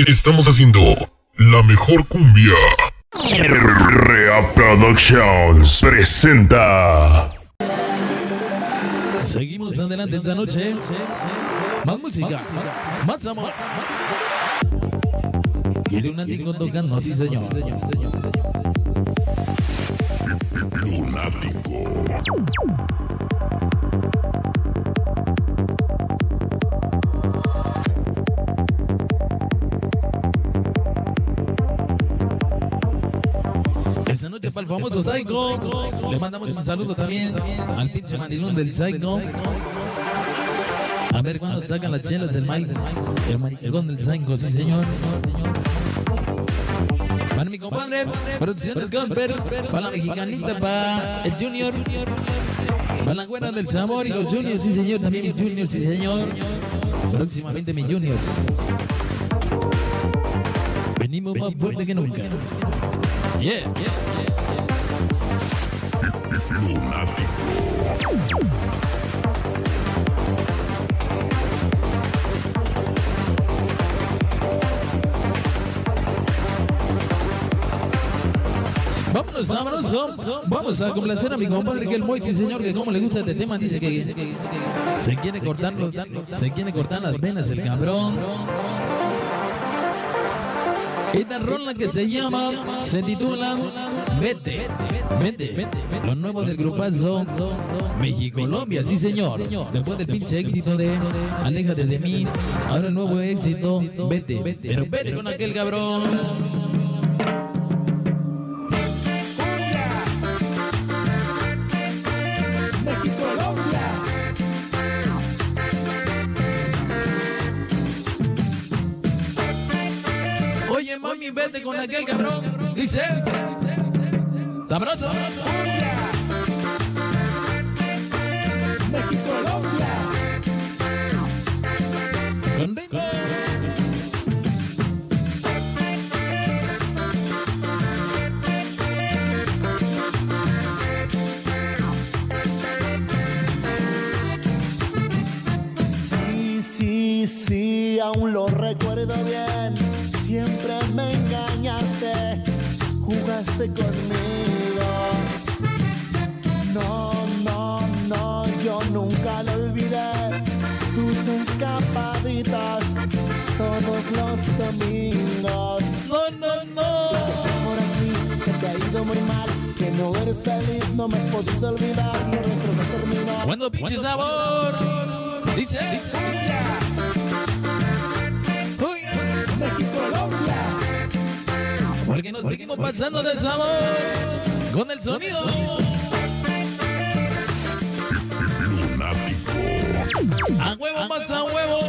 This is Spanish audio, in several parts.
Estamos haciendo la mejor cumbia. Rea Productions presenta. Seguimos adelante esta noche. Más música, más amor. Quiere un antiguo tocando, sí señor. Lunático. Esta noche para el famoso Psycho. Le mandamos un saludo también al pinche manilón del Psycho. A ver cuándo sacan las chelas del maíz. El manilón del Psycho, sí señor. Para mi compadre, producción del Camper. Para la mexicanita, para el Junior. Para la güera del sabor y los Juniors, sí señor. También mis Juniors, sí señor. Próximamente mis Juniors. Venimos más fuerte que nunca. Yeah. Lunático. Vámonos, sabroso. Vamos a complacer a mi compadre que el Moy, sí señor, que como le gusta este tema, dice que se quiere cortar las venas el cabrón. Esta rola que se titula Vete, Vete, lo nuevo del grupazo México-Colombia, sí señor. Después del pinche éxito de Aléjate de mí, ahora el nuevo éxito, Vete, pero vete con aquel cabrón. Oye, mami, vete con aquel cabrón. Dice, sabroso. México-Colombia. Con ritmo. Sí, aún lo recuerdo bien. Siempre me engañaste, jugaste conmigo. No, yo nunca lo olvidé. Tus escapaditas todos los domingos. No. Por aquí, que te ha ido muy mal, que no eres feliz, no me he podido olvidar. Lo nuestro no terminó. Cuando pinche sabor. Dice. México-Colombia. Porque nos seguimos pasando de sabor con el sonido. Lunático. A huevo, más a huevo.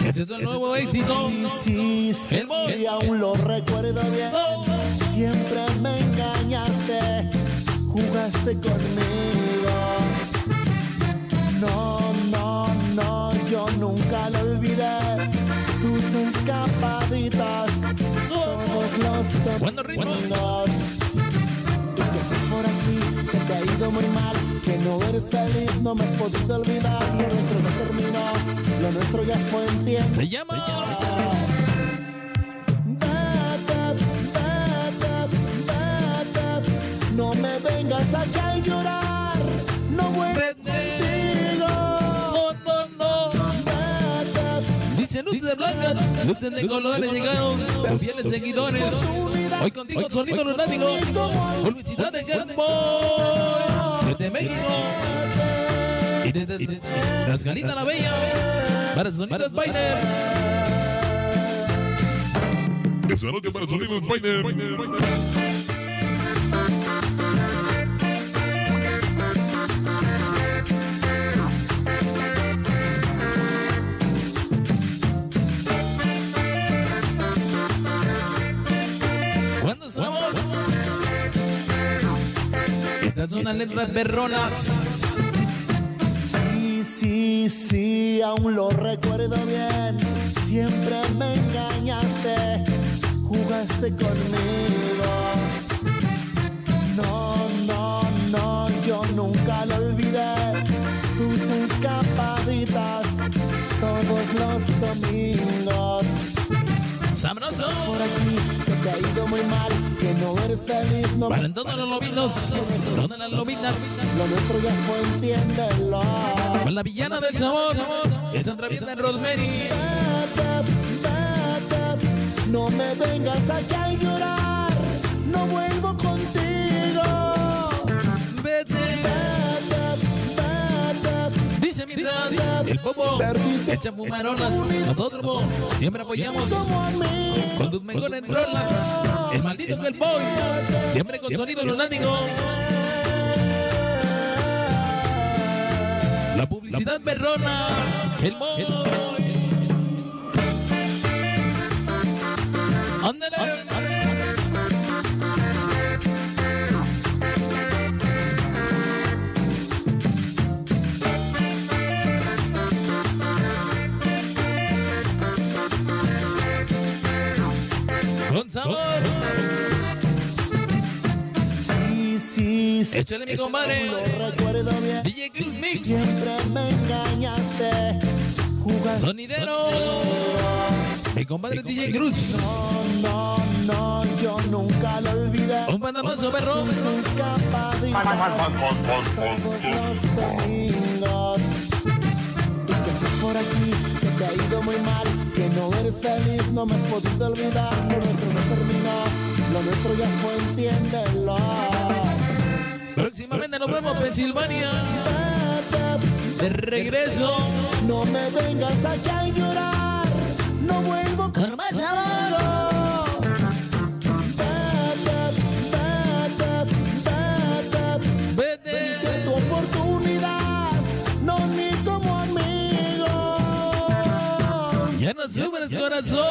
Este es el nuevo éxito. Sí, El Moy. aún lo recuerdo bien. Siempre me engañaste, jugaste conmigo. No, yo nunca lo olvidé. Tus escapaditas todos los Cuando ritmo. domingos. Y que estás por aquí, que te ha ido muy mal, que no eres feliz, no me he podido olvidar. Lo nuestro no terminó, lo nuestro ya fue en tiempo. Se llama. Vete, no me vengas acá a llorar, no vuelvo contigo. No. Dice luces blancas, luces de colores llegaron, los fieles seguidores. Hoy contigo solito lunático, por visitar de Boy, desde México y desde Tlaxcalita la Bella, para Sonidos Spider. Esa noche para Sonidos Spider. ¿Cuándo somos? Estas son las letras perronas. Sí, aún lo recuerdo bien. Siempre me engañaste, jugaste conmigo. No, yo nunca lo olvidé. Tus escapaditas todos los domingos. Sabroso. Por aquí, que te ha ido muy mal, que no eres feliz, no Para todos los lobitos, todas las lobitas. lo nuestro ya fue, entiéndelo. Para la villana del sabor, esa traviesa Rosemary. Vete, no me vengas aquí a llorar, no vuelvo contigo. Vete. Dice mientras el popo echa fumarolas. Nosotros siempre apoyamos Como a mí, con tus mejores rolas. El maldito que el boy, siempre con sonido lunático. La publicidad perrona, el boy. Ándale. Con sabor. sí, Échale mi compadre. lo recuerdo bien. DJ Cruz Mix. Siempre me engañaste, jugaste. Sonidero. Mi compadre DJ Cruz. No, yo nunca lo olvidé. Un bandamazo, perro. Sin escapadita, todos los domingos. Y que estás por aquí, que te ha ido muy mal, que no eres feliz, no me has podido olvidar. Lo nuestro no terminó, lo nuestro ya fue, entiéndelo. Próximamente nos vemos en Pensilvania. De regreso. No me vengas aquí a llorar, no vuelvo Con más sabor. Vete. De tu oportunidad, no ni como amigo. Ya no subes corazón.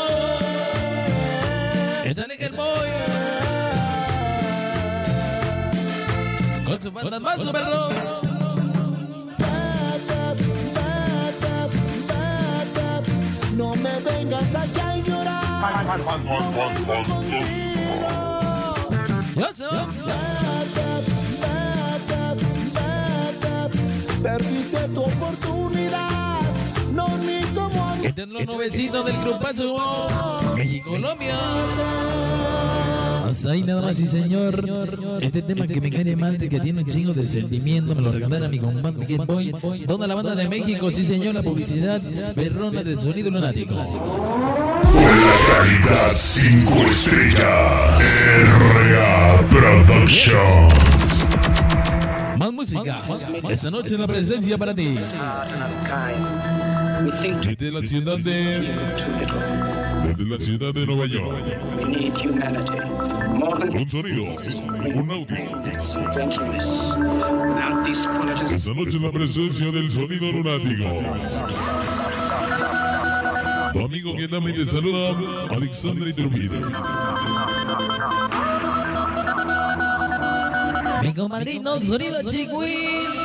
Échale que el boy. Con su bandamazo, perro. No me vengas aquí a llorar, contigo. Ya se va. Perdiste tu oportunidad, no ni como amigo. Este es los nuevecitos del grupazo México, Colombia. Hasta ahí nada más, sí señor. Este tema que me cae de madre, que tiene un chingo de sentimiento, me lo regalara mi compadre Game Boy. Toda la banda de México, sí señor, la publicidad perrona del sonido lunático. Con la calidad 5 estrellas. RA Productions. Más música. Esta noche en la presencia para ti. Desde la ciudad de Nueva York. Un sonido, un audio. Esta noche en la presencia del sonido lunático. Tu amigo que también te saluda, Alexandre Iturbide. Mi comadrino, sonido chiquín.